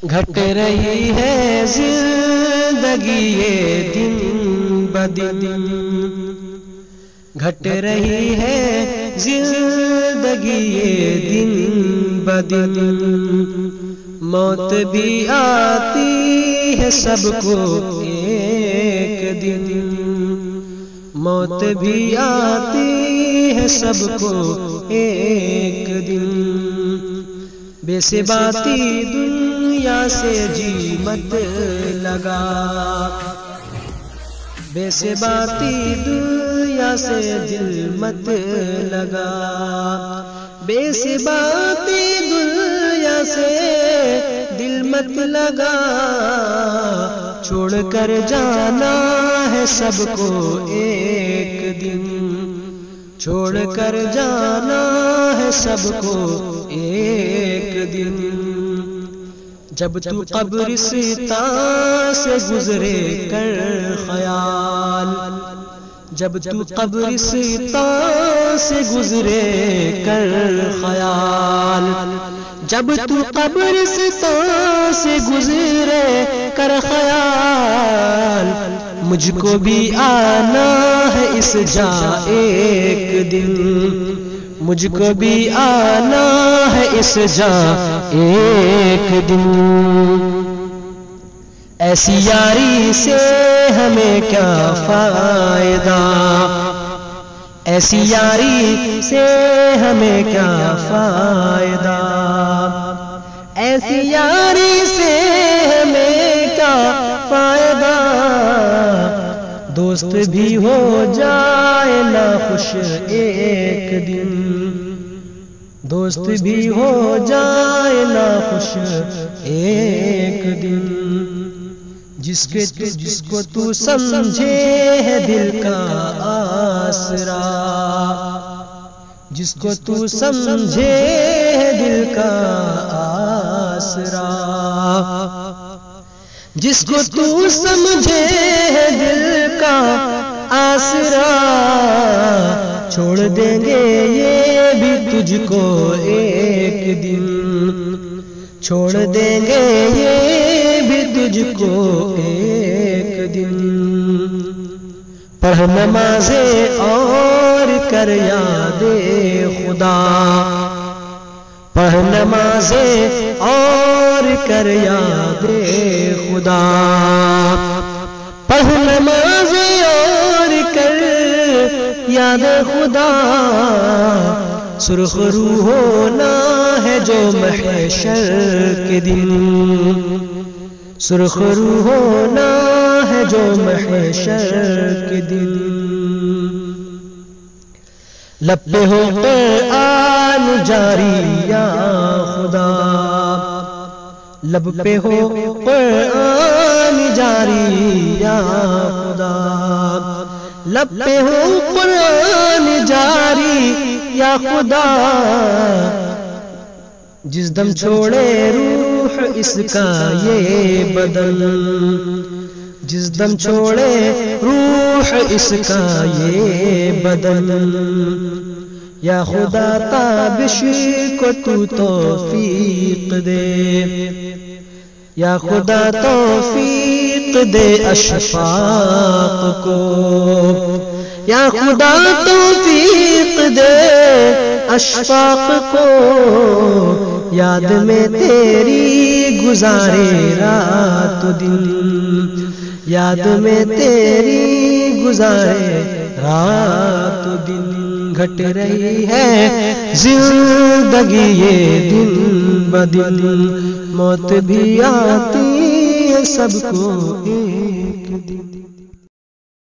گھٹ رہی ہے زندگی یہ دن بدن، گھٹ رہی ہے زندگی یہ دن بدن، موت بھی آتی ہے سب کو ایک دن، موت بھی آتی ہے سب کو ایک دن، بے ثباتی دنیا سے جی مت لگا، بے ثباتی دنیا سے دل مت لگا، بے ثباتی دنیا سے دل مت لگا، چھوڑ کر جانا ہے سب کو ایک دن، چھوڑ کر جانا ہے سب کو ایک دن، جب تو قبرستان سے گزرے کر خیال، جب تو قبرستان سے گزرے کر خیال، جب تو قبرستان سے گزرے کر خیال، مجھ کو بھی آنا ہے اس جا ایک دن، مجھ کو بھی آنا ہے اس جا ایک دن، ایسی یاری سے ہمیں کیا فائدہ، ایسی یاری سے ہمیں کیا فائدہ، ایسی یاری سے ہمیں کیا فائدہ، دوست بھی ہو جائے نا خوش ایک دن، دوست بھی ہو جائے نا خوش ایک دن، جس کو تو سمجھے ہے دل کا آسرا، جس کو تو سمجھے ہے دل کا آسرا، جس کو تو سمجھے ہے دل کا آسرا، چھوڑ دیں گے یہ بھی تجھ کو ایک دن، چھوڑ دیں گے یہ بھی تجھ کو ایک دن، پڑھ نمازیں اور کر یاد خدا، پڑھ نمازیں اور کر یاد خدا، پڑھ نمازیں اور کر یاد خدا، سرخ روح ہونا ہے جو محشر کے دن، سرخ روح ہونا ہے جو محشر کے دن، لب پہ ہو قرآن جاری یا خدا، لب پہ ہو قرآن جاری یا خدا، لب پہ ہو قرآن جاری یا خدا، جس دم چھوڑے روح اس کا یہ بدن، جس دم چھوڑے روح اس کا یہ بدن، یا خدا تابش کو تو توفیق دے، یا خدا توفیق دے اشفاق کو، یا خدا توفیق دے اشفاق کو، یاد میں تیری گزارے رات دن، یاد میں تیری گزارے رات دن، گھٹ رہی ہے زندگی یہ دن بدن، موت بھی آتی ہے سب کو ایک دن۔